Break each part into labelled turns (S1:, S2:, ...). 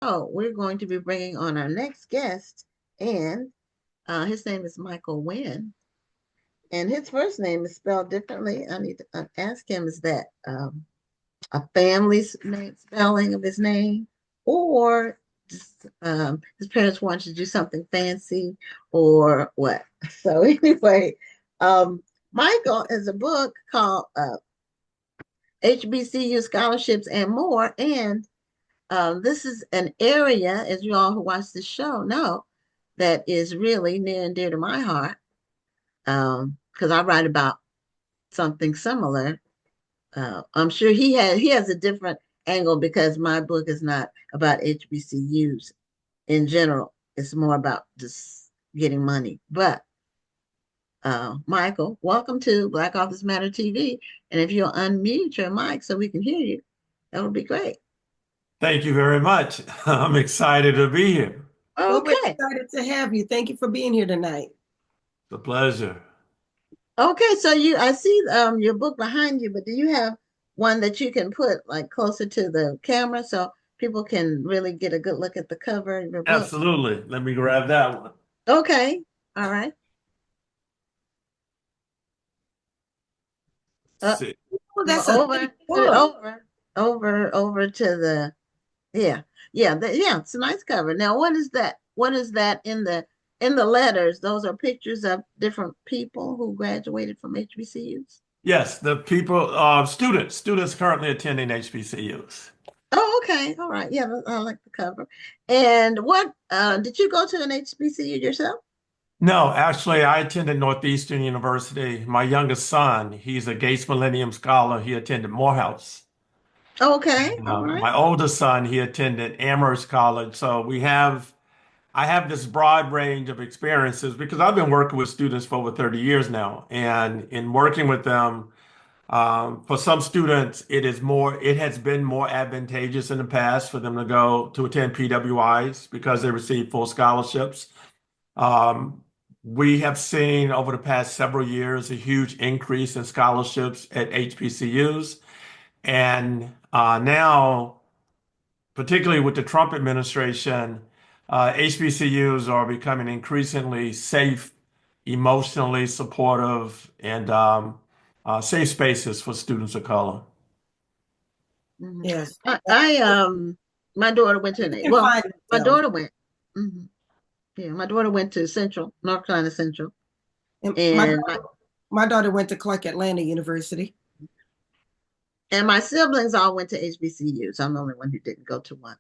S1: So we're going to be bringing on our next guest, and his name is Mychal Wynn, and his first name is spelled differently. I need to ask him: is that a family's name, spelling of his name, or just his parents wanted to do something fancy, or what? So anyway, um, Mychal has a book called HBCU Scholarships and More, and this is an area, as you all who watch this show know, that is really near and dear to my heart. Because I write about something similar. I'm sure he has a different angle because my book is not about HBCUs in general. It's more about just getting money. But Mychal, welcome to Black Authors Matter TV. And if you'll unmute your mic so we can hear you, that would be great.
S2: Thank you very much. I'm excited to be here.
S3: Well, we're
S1: Okay.
S3: excited to have you. Thank you for being here tonight.
S2: It's a pleasure.
S1: Okay, so I see your book behind you, but do you have one that you can put like closer to the camera so people can really get a good look at the cover of your book?
S2: Absolutely. Let me grab that one.
S1: Okay. All right.
S2: Let's
S1: Uh,
S2: see.
S3: Oh, that's a
S1: over,
S3: thick
S1: put it
S3: book.
S1: over to the yeah, yeah. It's a nice cover. Now, what is that? What is that in the letters? Those are pictures of different people who graduated from HBCUs.
S2: Yes, the people, students currently attending HBCUs.
S1: Oh, okay. All right. Yeah, I like the cover. And what did you go to an HBCU yourself?
S2: No, actually, I attended Northeastern University. My youngest son, he's a Gates Millennium Scholar. He attended Morehouse.
S1: Oh, okay.
S2: And,
S1: All right.
S2: my oldest son, he attended Amherst College. I have this broad range of experiences because I've been working with students for over 30 years now. And in working with them, for some students, it has been more advantageous in the past for them to go to attend PWIs because they receive full scholarships. Um, we have seen over the past several years a huge increase in scholarships at HBCUs. And now, particularly with the Trump administration, HBCUs are becoming increasingly safe, emotionally supportive, and safe spaces for students of color.
S1: Mhm.
S3: Yes.
S1: My daughter went to
S3: You can
S1: well,
S3: find
S1: my
S3: themselves.
S1: daughter went. Mhm. Yeah, my daughter went to Central, North Carolina Central,
S3: And
S1: and
S3: my daughter went to Clark Atlanta University.
S1: my siblings all went to HBCUs. I'm the only one who didn't go to one.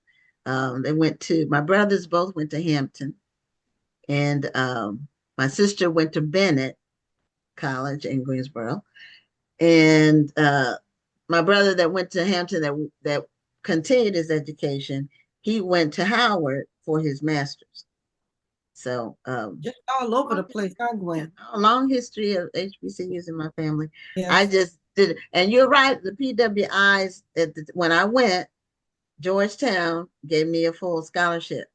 S1: They went to my brothers both went to Hampton, and my sister went to Bennett College in Greensboro, and my brother that went to Hampton that continued his education, he went to Howard for his master's. So
S3: Just all over the place, huh, Gwen?
S1: a long history of HBCUs in my family. I
S3: Yes.
S1: just did, and you're right. The PWIs when I went, Georgetown gave me a full scholarship,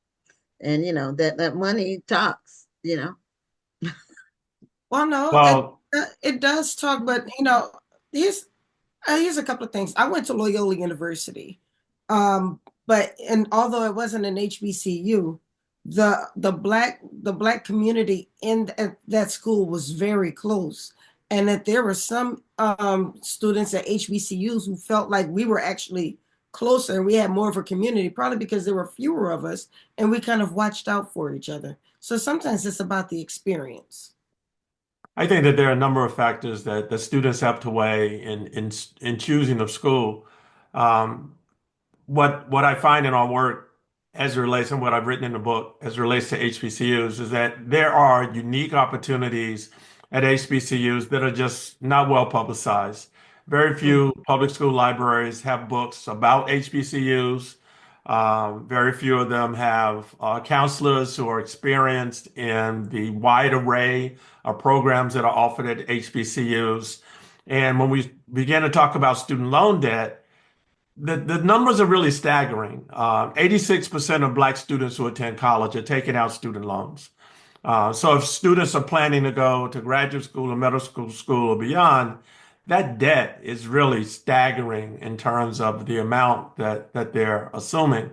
S1: and that money talks.
S3: Well, no,
S2: Well,
S3: it does talk, but here's here's a couple of things. I went to Loyola University, but and although it wasn't an HBCU, the black community in that school was very close, and that there were some students at HBCUs who felt like we were actually closer and we had more of a community, probably because there were fewer of us and we kind of watched out for each other. So sometimes it's about the experience.
S2: I think that there are a number of factors that the students have to weigh in choosing of school. Um, what I find in our work as it relates and what I've written in the book as it relates to HBCUs is that there are unique opportunities at HBCUs that are just not well publicized. Very few public school libraries have books about HBCUs. Very few of them have counselors who are experienced in the wide array of programs that are offered at HBCUs. And when we begin to talk about student loan debt, the numbers are really staggering. 86% of Black students who attend college are taking out student loans. So if students are planning to go to graduate school or school or beyond, that debt is really staggering in terms of the amount that they're assuming.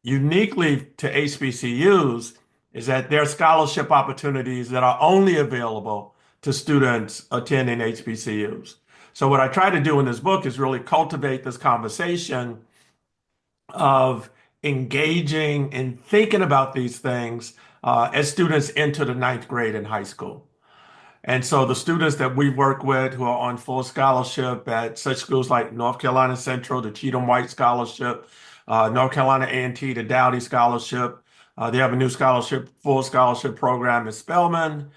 S2: Uniquely to HBCUs is that there are scholarship opportunities that are only available to students attending HBCUs. So what I try to do in this book is really cultivate this conversation of engaging and thinking about these things as students enter the ninth grade in high school. And so the students that we work with who are on full scholarship at such schools like North Carolina Central, the Cheatham White Scholarship, North Carolina A&T, the Dowdy Scholarship. They have a new scholarship, full scholarship program at Spelman.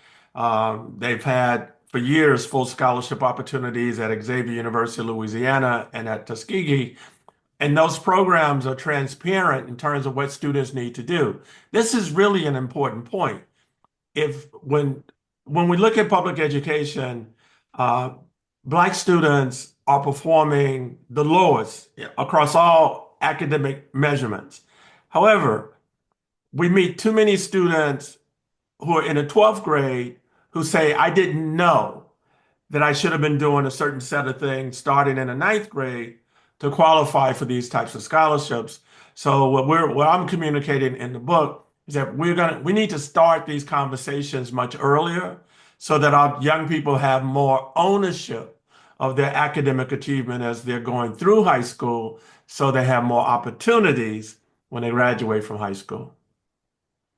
S2: They've had for years full scholarship opportunities at Xavier University of Louisiana and at Tuskegee. And those programs are transparent in terms of what students need to do. This is really an important point. If when we look at public education, uh, Black students are performing the lowest across all academic measurements. However, we meet too many students who are in the 12th grade who say, I didn't know that I should have been doing a certain set of things starting in the ninth grade to qualify for these types of scholarships. So what I'm communicating in the book is that we need to start these conversations much earlier so that our young people have more ownership of their academic achievement as they're going through high school, so they have more opportunities when they graduate from high school.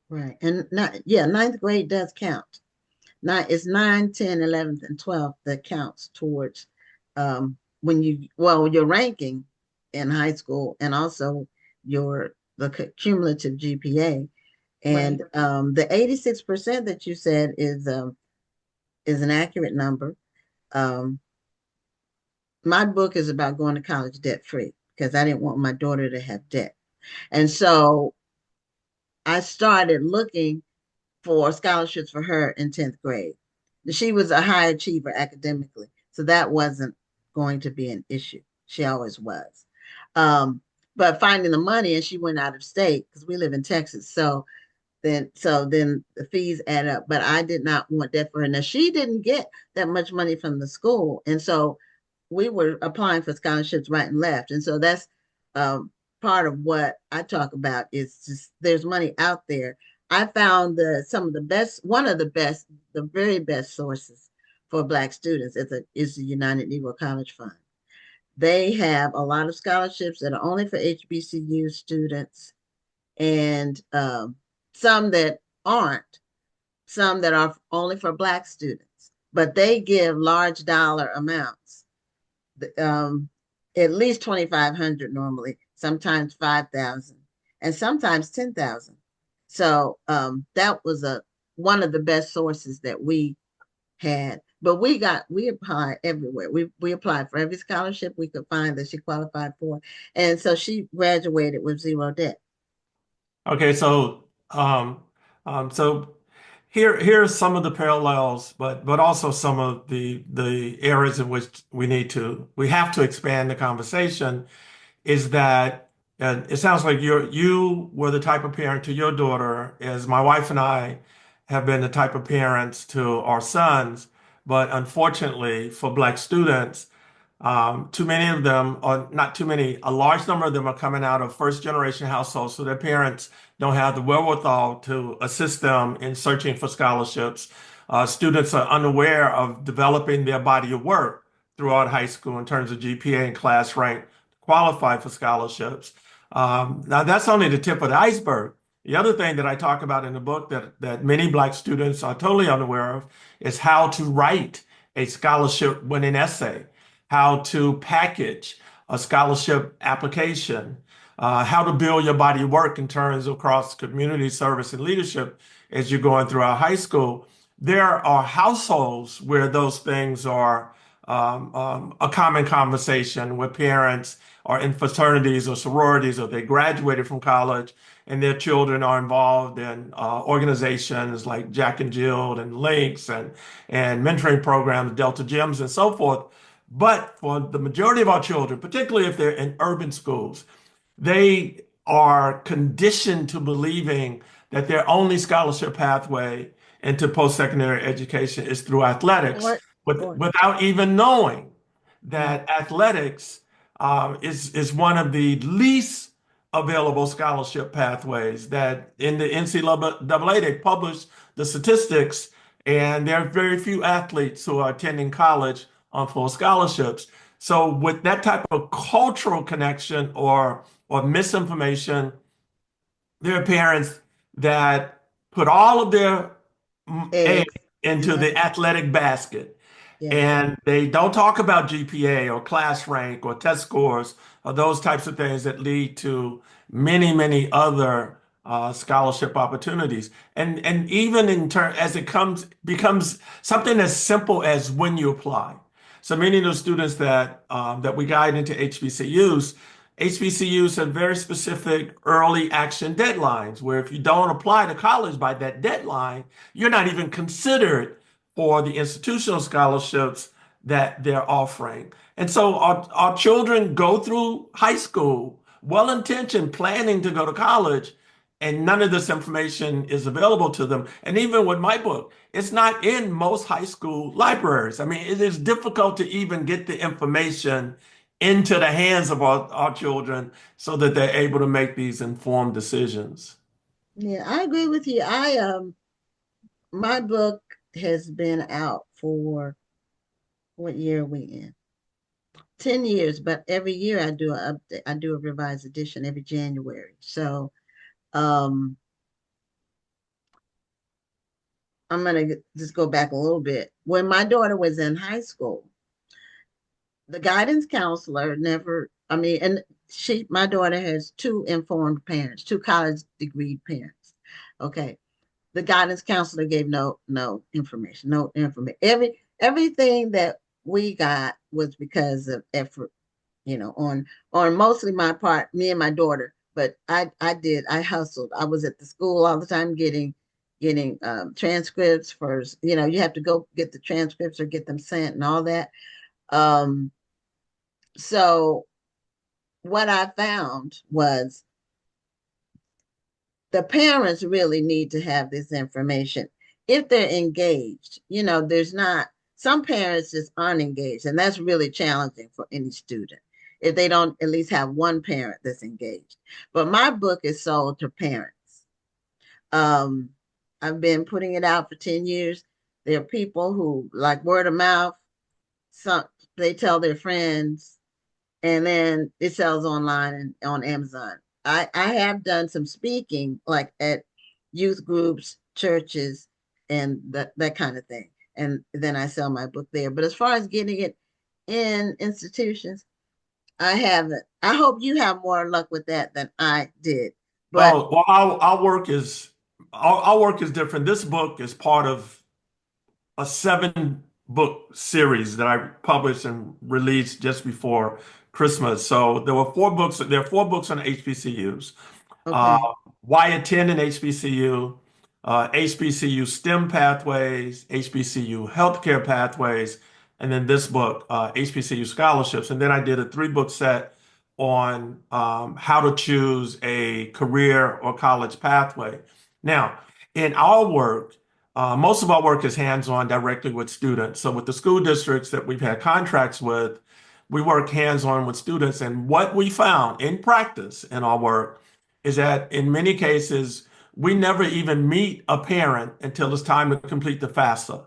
S1: Right. And not, yeah, ninth grade does count. It's 9, 10, 11th, and 12th that counts towards when your ranking in high school and also the cumulative GPA.
S3: Right.
S1: And the 86% that you said is an accurate number. Um, my book is about going to college debt free because I didn't want my daughter to have debt. And so I started looking for scholarships for her in 10th grade. She was a high achiever academically, so that wasn't going to be an issue. She always was. Um, but finding the money, and she went out of state because we live in Texas. So then the fees add up. But I did not want that for her. Now she didn't get that much money from the school, and so we were applying for scholarships right and left. And so that's um, part of what I talk about is just there's money out there. I found some of the best, one of the best, the very best sources for Black students is the United Negro College Fund. They have a lot of scholarships that are only for HBCU students and some that aren't, some that are only for Black students, but they give large dollar amounts, um, at least 2,500 normally, sometimes 5,000, and sometimes 10,000. So that was one of the best sources that we had. But we applied everywhere. We applied for every scholarship we could find that she qualified for, and so she graduated with zero debt.
S2: Okay, so here's some of the parallels, but also some of the areas in which we have to expand the conversation. Is that it sounds like you were the type of parent to your daughter, as my wife and I have been the type of parents to our sons. But unfortunately, for Black students, too many of them, or not too many, a large number of them are coming out of first generation households, so their parents don't have the wherewithal to assist them in searching for scholarships. Students are unaware of developing their body of work throughout high school in terms of GPA and class rank to qualify for scholarships. Now, that's only the tip of the iceberg. The other thing that I talk about in the book that many Black students are totally unaware of is how to write a scholarship winning essay, how to package a scholarship application, how to build your body of work in terms of across community service and leadership as you're going through our high school. There are households where those things are a common conversation where parents are in fraternities or sororities or they graduated from college and their children are involved in organizations like Jack and Jill and Links and mentoring programs, Delta Gyms and so forth. But for the majority of our children, particularly if they're in urban schools, they are conditioned to believing that their only scholarship pathway into post-secondary education is through athletics,
S1: Sport.
S2: without even knowing
S1: Mm.
S2: that athletics is one of the least available scholarship pathways. That in the NCAA, they publish the statistics, and there are very few athletes who are attending college on full scholarships. So with that type of cultural connection or misinformation, there are parents that put all of their eggs
S1: Eggs.
S2: into
S1: Yep.
S2: the athletic basket.
S1: Yes.
S2: And they don't talk about GPA or class rank or test scores or those types of things that lead to many, many other scholarship opportunities. And even in turn, as it becomes something as simple as when you apply. So many of the students that we guide into HBCUs have very specific early action deadlines where if you don't apply to college by that deadline, you're not even considered for the institutional scholarships that they're offering. And so our children go through high school, well-intentioned, planning to go to college, and none of this information is available to them. And even with my book, it's not in most high school libraries. I mean, it is difficult to even get the information into the hands of our children so that they're able to make these informed decisions.
S1: Yeah, I agree with you. I my book has been out for what year are we in? 10 years, but every year I do a update, I do a revised edition every January. So um I'm gonna just go back a little bit. When my daughter was in high school, the guidance counselor never, I mean, and my daughter has two informed parents, two college degree parents. Okay. The guidance counselor gave no information, no information. Everything that we got was because of effort, on mostly my part, me and my daughter. But I hustled. I was at the school all the time getting transcripts first. You have to go get the transcripts or get them sent and all that. Um, so what I found was the parents really need to have this information if they're engaged. There's not, some parents just aren't engaged, and that's really challenging for any student if they don't at least have one parent that's engaged. But my book is sold to parents. um I've been putting it out for 10 years. There are people who like word of mouth. Some, they tell their friends, and then it sells online and on Amazon. I have done some speaking like at youth groups, churches, and that kind of thing. And then I sell my book there. But as far as getting it in institutions, I haven't. I hope you have more luck with that than I did. But
S2: Well, our work is different. This book is part of a 7 book series that I published and released just before Christmas. So there were 4 books. There are 4 books on HBCUs. Uh,
S1: okay,
S2: Why attend an HBCU, HBCU STEM pathways, HBCU healthcare pathways, and then this book, HBCU scholarships. And then I did a 3 book set on how to choose a career or college pathway. Now, in our work, most of our work is hands-on directly with students. So with the school districts that we've had contracts with, we work hands-on with students. And what we found in practice in our work is that in many cases, we never even meet a parent until it's time to complete the FAFSA.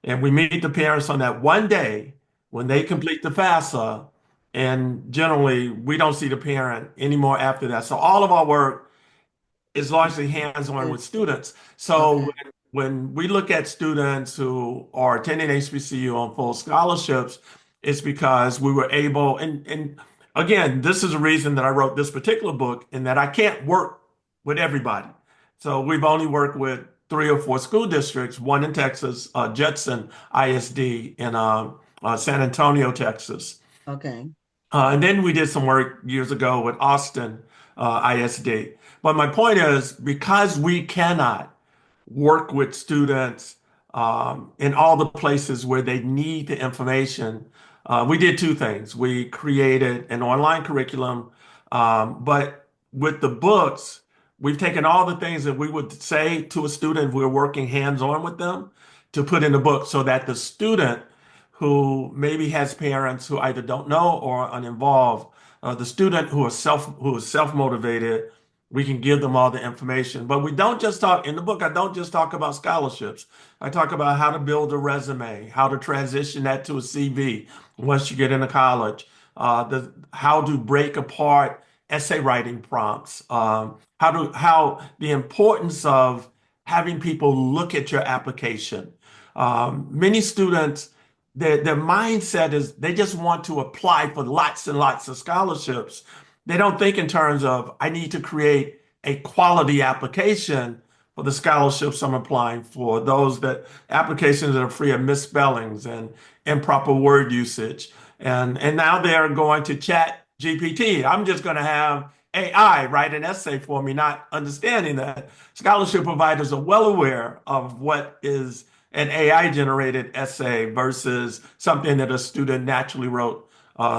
S2: And we meet the parents on that one day when they
S1: okay,
S2: complete the FAFSA. And generally, we don't see the parent anymore after that. So all of our work is largely hands-on with students. So
S1: okay,
S2: when we look at students who are attending HBCU on full scholarships, it's because we were able, and again, this is a reason that I wrote this particular book, in that I can't work with everybody. So we've only worked with 3 or 4 school districts, one in Texas, Judson ISD in San Antonio, Texas.
S1: okay.
S2: And then we did some work years ago with Austin ISD. But my point is, because we cannot work with students in all the places where they need the information, we did 2 things. We created an online curriculum, but with the books, we've taken all the things that we would say to a student if we were working hands-on with them to put in the book so that the student who maybe has parents who either don't know or are uninvolved, the student who is self-motivated, we can give them all the information. But we don't just talk in the book, I don't just talk about scholarships. I talk about how to build a resume, how to transition that to a CV once you get into college, how to break apart essay writing prompts, how the importance of having people look at your application. Many students, their mindset is they just want to apply for lots and lots of scholarships. They don't think in terms of, I need to create a quality application for the scholarships I'm applying for, those that applications that are free of misspellings and improper word usage. And now they're going to chat GPT. I'm just going to have AI write an essay for me, not understanding that scholarship providers are well aware of what is an AI generated essay versus something that a student naturally wrote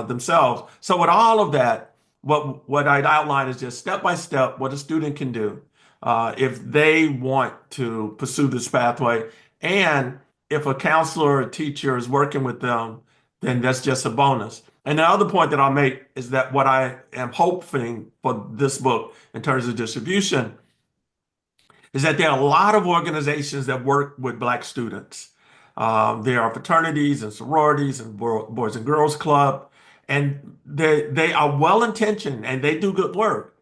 S2: themselves. So with all of that, what I'd outline is just step by step what a student can do if they want to pursue this pathway. And if a counselor or teacher is working with them, then that's just a bonus. And the other point that I'll make is that what I am hoping for this book in terms of distribution is that there are a lot of organizations that work with Black students. There are fraternities and sororities and Boys and Girls Club, and they are well intentioned and they do good work.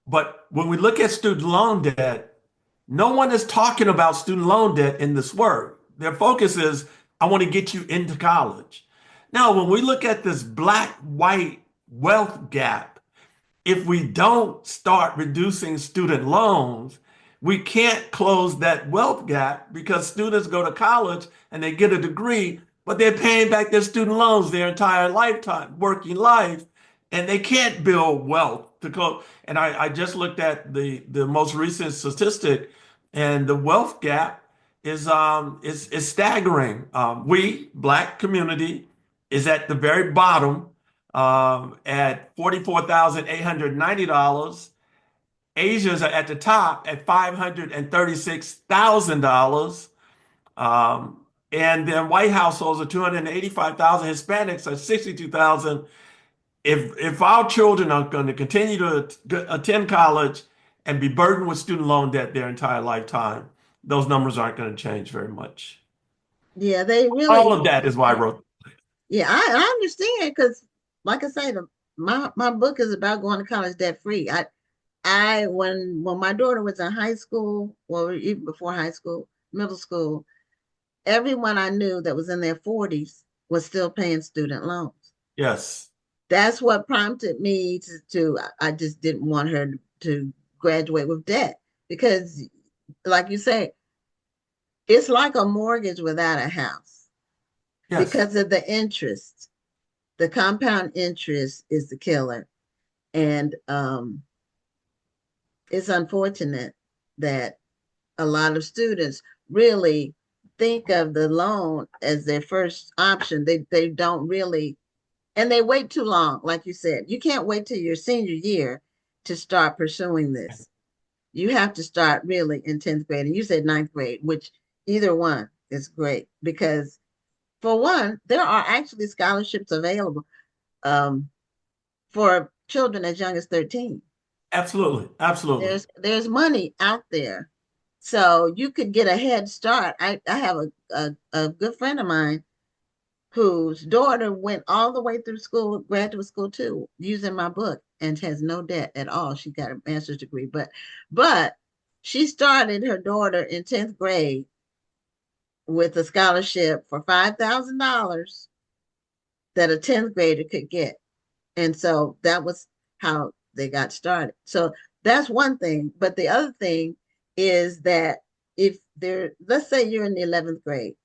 S2: But when we look at student loan debt, no one is talking about student loan debt in this work. Their focus is, I want to get you into college. Now, when we look at this black-white wealth gap, if we don't start reducing student loans, we can't close that wealth gap because students go to college and they get a degree, but they're paying back their student loans their entire lifetime, working life, and they can't build wealth to close. And I just looked at the most recent statistic, and the wealth gap is staggering. We, Black community, is at the very bottom at $44,890. Asians are at the top at $536,000. And then white households are 285,000. Hispanics are 62,000. If our children are going to continue to attend college and be burdened with student loan debt their entire lifetime, those numbers aren't going to change very much.
S1: Yeah, they
S2: All
S1: really.
S2: of that is why I wrote.
S1: Yeah, I understand because, like I say, my book is about going to college debt free. I when my daughter was in high school, well, even before high school, middle school, everyone I knew that was in their 40s was still paying student loans.
S2: Yes.
S1: That's what prompted me to I just didn't want her to graduate with debt because, like you say, it's like a mortgage without a house
S2: Yes.
S1: because of the interest. The compound interest is the killer. And it's unfortunate that a lot of students really think of the loan as their first option. They don't really, and they wait too long. Like you said, you can't wait till your senior year to start pursuing this. You have to start really in 10th grade. And you said ninth grade, which either one is great because, for one, there are actually scholarships available um, for children as young as 13.
S2: Absolutely. Absolutely.
S1: There's money out there. So you could get a head start. I have a good friend of mine whose daughter went all the way through school, graduate school too, using my book and has no debt at all. She got a master's degree, but she started her daughter in 10th grade with a scholarship for $5,000 that a 10th grader could get. And so that was how they got started. So that's one thing. But the other thing is that if there, let's say you're in the 11th grade,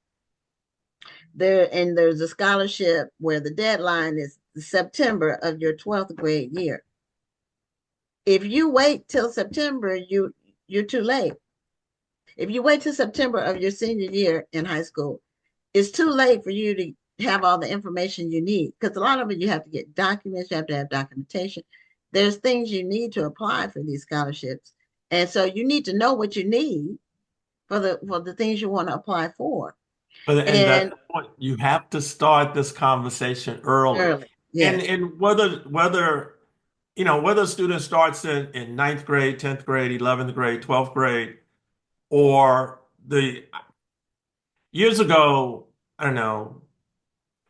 S1: there's a scholarship where the deadline is September of your 12th grade year. If you wait till September, you're too late. If you wait till September of your senior year in high school, it's too late for you to have all the information you need because a lot of it you have to get documents, you have to have documentation. There's things you need to apply for these scholarships. And so you need to know what you need for the things you want to apply for.
S2: And that's
S1: And
S2: the point. You have to start this conversation early.
S1: early, yes.
S2: And whether a student starts in ninth grade, 10th grade, 11th grade, 12th grade, or the years ago, I don't know,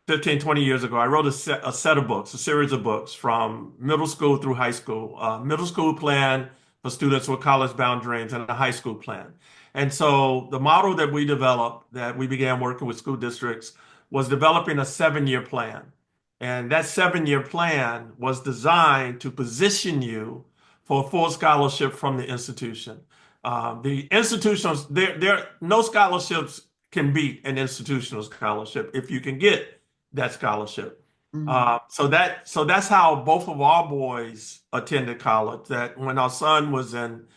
S2: 15, 20 years ago, I wrote a set of books, a series of books from middle school through high school, middle school plan for students with college-bound dreams and a high school plan. And so the model that we developed, that we began working with school districts, was developing a 7-year plan. And that 7-year plan was designed to position you for a full scholarship from the institution. The institutions, no scholarships can beat an institutional scholarship if you can get that scholarship.
S1: Mhm.
S2: So that's how both of our boys attended college. That when our son was in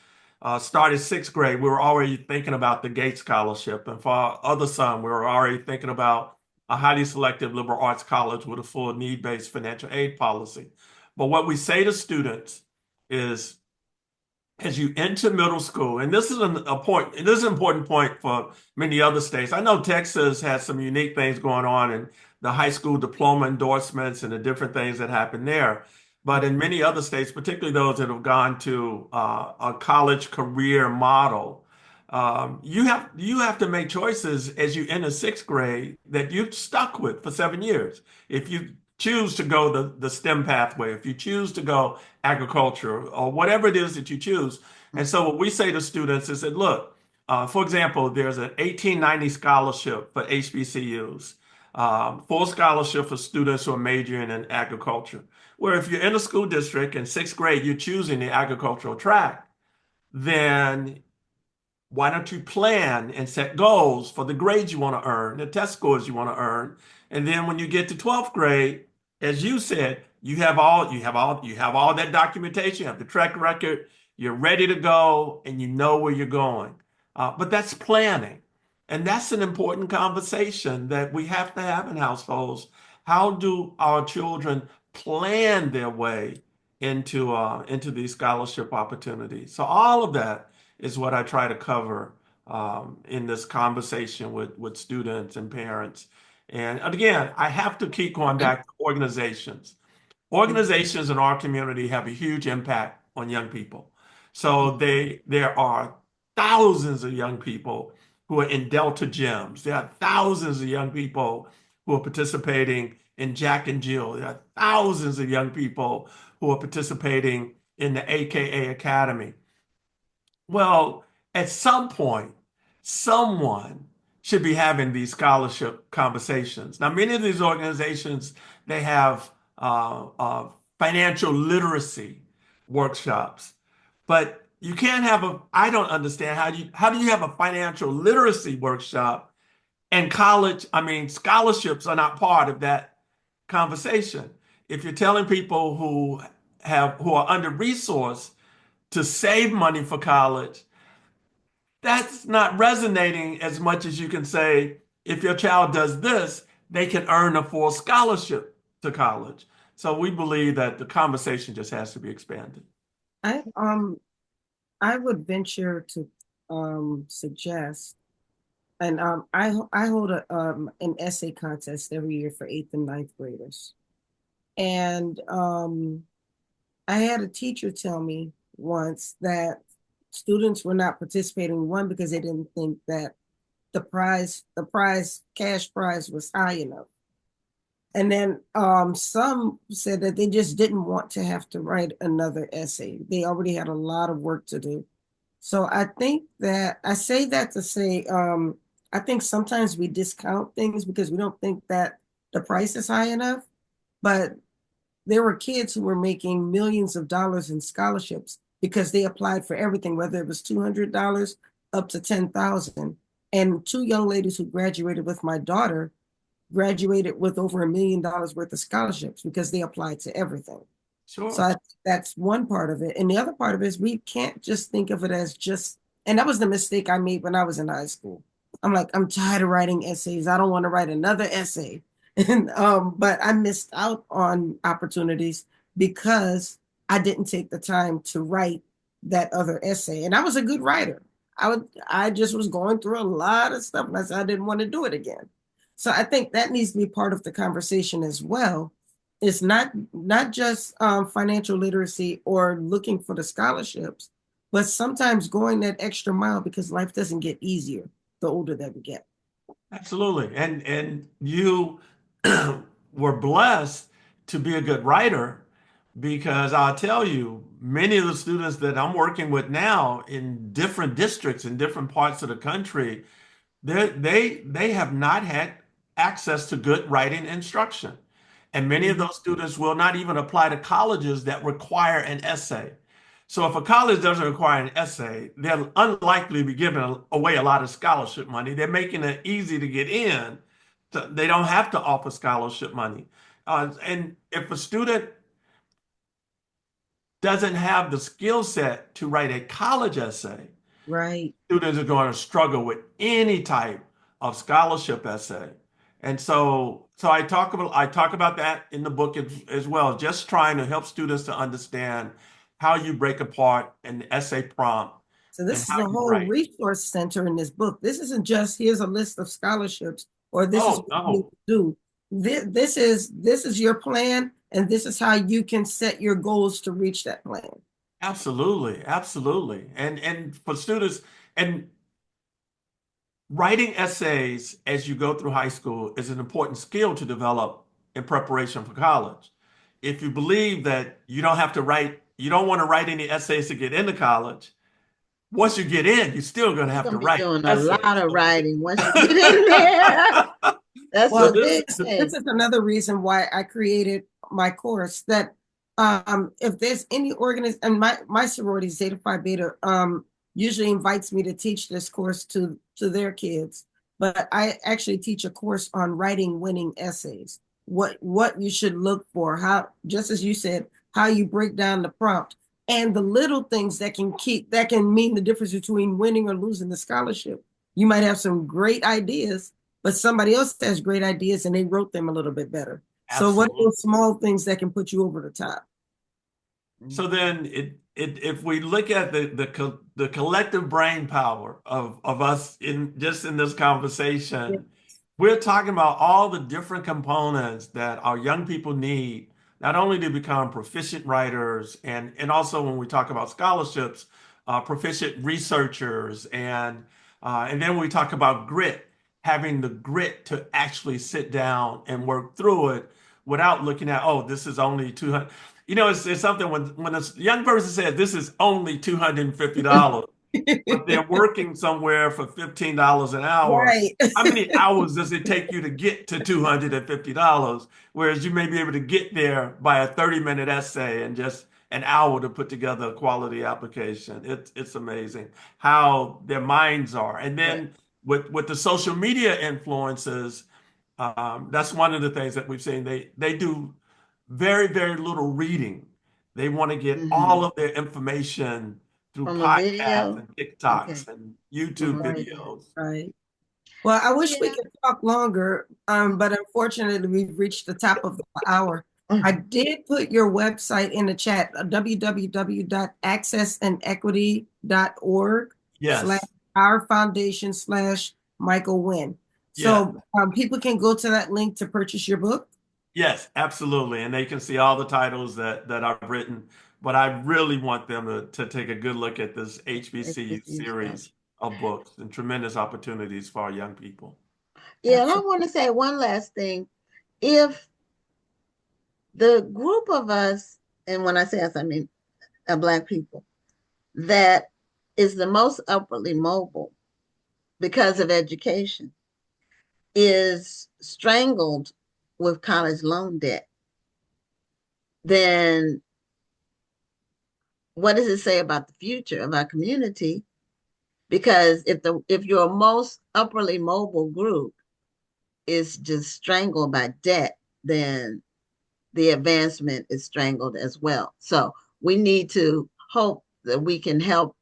S2: started sixth grade, we were already thinking about the Gates Scholarship, and for our other son, we were already thinking about a highly selective liberal arts college with a full need-based financial aid policy. But what we say to students is as you enter middle school, and this is a point, this is an important point for many other states. I know Texas has some unique things going on in the high school diploma endorsements and the different things that happen there. But in many other states, particularly those that have gone to a college career model, you have to make choices as you enter sixth grade that you've stuck with for 7 years. If you choose to go the STEM pathway, if you choose to go agriculture or whatever it is that you choose. And so what we say to students is that, look, for example, there's an 1890 scholarship for HBCUs, full scholarship for students who are majoring in agriculture, where if you're in a school district in sixth grade, you're choosing the agricultural track, then why don't you plan and set goals for the grades you want to earn, the test scores you want to earn, and then when you get to 12th grade, as you said, you have all that documentation, you have the track record, you're ready to go, and you know where you're going. But that's planning, and that's an important conversation that we have to have in households. How do our children plan their way into these scholarship opportunities? So all of that is what I try to cover in this conversation with students and parents. And again, I have to keep going back to organizations. Organizations in our community have a huge impact on young people. So there are thousands of young people who are in Delta gyms. There are thousands of young people who are participating in Jack and Jill. There are thousands of young people who are participating in the AKA Academy. Well, at some point, someone should be having these scholarship conversations. Now, many of these organizations, they have financial literacy workshops, but you can't have I don't understand how do you have a financial literacy workshop and scholarships are not part of that conversation. If you're telling people who are under-resourced to save money for college, that's not resonating as much as you can say, if your child does this, they can earn a full scholarship to college. So we believe that the conversation just has to be expanded.
S3: I um I would venture to suggest, and I hold an essay contest every year for eighth and ninth graders, and I had a teacher tell me once that students were not participating, one, because they didn't think that cash prize was high enough. And then some said that they just didn't want to have to write another essay. They already had a lot of work to do. So I think that I say that to say, I think sometimes we discount things because we don't think that the price is high enough. But there were kids who were making millions of dollars in scholarships because they applied for everything, whether it was $200 up to 10,000. And two young ladies who graduated with my daughter graduated with over $1 million worth of scholarships because they applied to everything. So
S2: Sure.
S3: that's one part of it. And the other part of it is we can't just think of it as just, and that was the mistake I made when I was in high school. I'm like, I'm tired of writing essays. I don't want to write another essay. And but I missed out on opportunities because I didn't take the time to write that other essay. And I was a good writer. I just was going through a lot of stuff and I said I didn't want to do it again. So I think that needs to be part of the conversation as well. It's not just financial literacy or looking for the scholarships, but sometimes going that extra mile because life doesn't get easier the older that we get.
S2: Absolutely. And you were blessed to be a good writer because I'll tell you, many of the students that I'm working with now in different districts in different parts of the country, they have not had access to good writing instruction. And many of
S3: Mhm.
S2: those students will not even apply to colleges that require an essay. So if a college doesn't require an essay, they're unlikely to be giving away a lot of scholarship money. They're making it easy to get in. So they don't have to offer scholarship money. And if a student doesn't have the skill set to write a college essay,
S3: Right.
S2: students are going to struggle with any type of scholarship essay. And so I talk about that in the book as well, just trying to help students to understand how you break apart an essay prompt
S3: So
S2: and
S3: this is
S2: how
S3: a
S2: you
S3: whole
S2: write.
S3: resource center in this book. This isn't just here's a list of scholarships or this is
S2: Oh,
S3: what you need
S2: no.
S3: to do. This is your plan, and this is how you can set your goals to reach that plan.
S2: Absolutely, absolutely. And for students, and writing essays as you go through high school is an important skill to develop in preparation for college. If you believe that you don't want to write any essays to get into college, once you get in, you're still going to
S1: You're
S2: have to
S1: gonna be
S2: write
S1: doing a lot
S2: essays.
S1: of writing once you get in there. That's
S2: So
S3: Well,
S1: a
S2: this,
S1: big
S3: this
S1: thing.
S3: is another reason why I created my course. That if there's any organization, and my sorority Zeta Phi Beta usually invites me to teach this course to their kids, but I actually teach a course on writing winning essays. What you should look for, how just as you said, how you break down the prompt, and the little things that can mean the difference between winning or losing the scholarship. You might have some great ideas, but somebody else has great ideas and they wrote them a little bit better. So what are
S2: absolutely.
S3: those small things that can put you over the top?
S2: So then if we look at the collective brain power of us in this
S3: Yeah.
S2: conversation, we're talking about all the different components that our young people need, not only to become proficient writers and also when we talk about scholarships, proficient researchers and then we talk about grit, having the grit to actually sit down and work through it without looking at, oh, this is only 200. It's something when a young person says this is only $250, but they're working somewhere for $15 an hour.
S3: Right.
S2: How many hours does it take you to get to $250? Whereas you may be able to get there by a 30-minute essay and just an hour to put together a quality application. It's amazing how their minds are. And
S3: Right.
S2: then with the social media influences, that's one of the things that we've seen. They do very, very little reading. They want to get all
S1: Hmm.
S2: of their information through
S1: From a
S2: podcasts
S1: video.
S2: and
S1: Okay.
S2: TikToks and YouTube
S1: Hmm.
S3: Right.
S1: Yeah.
S2: videos.
S3: Right. Well, I wish we
S1: Yeah.
S3: could talk longer, but unfortunately, we've reached the top of the hour. I did put your website in the chat, www.accessandequity.org slash
S2: Yes,
S3: our foundation slash Mychal Wynn.
S2: yes,
S3: So people can go to that link to purchase your book.
S2: yes, absolutely. And they can see all the titles that I've written. But I really want them to take a good look at this HBCU
S1: HBCU
S2: series
S1: scholarship.
S2: of books and tremendous opportunities for our young people.
S1: Yeah, and I
S3: Absolutely.
S1: want to say one last thing. If the group of us, and when I say us, I mean Black people, that is the most upwardly mobile because of education is strangled with college loan debt, then what does it say about the future of our community? Because if your most upwardly mobile group is just strangled by debt, then the advancement is strangled as well. So we need to hope that we can help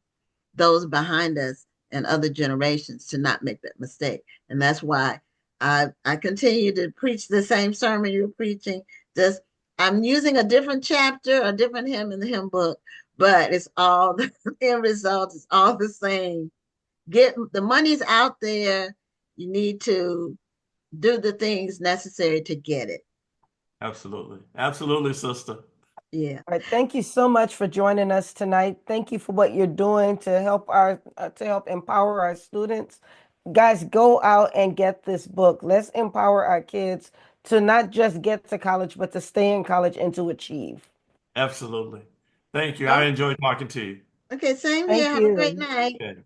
S1: those behind us and other generations to not make that mistake. And that's why I continue to preach the same sermon you're preaching. Just I'm using a different chapter, a different hymn in the hymn book, but it's all the end result is all the same. get the money's out there. You need to do the things necessary to get it.
S2: Absolutely. Absolutely, sister.
S1: Yeah.
S3: All right, thank you so much for joining us tonight. Thank you for what you're doing to help empower our students. Guys, go out and get this book. Let's empower our kids to not just get to college, but to stay in college and to achieve.
S2: Absolutely. Thank you. I
S1: Oh,
S2: enjoyed talking to you.
S1: okay. Same here.
S3: Thank
S1: Have a great
S3: you.
S1: night.
S2: Okay.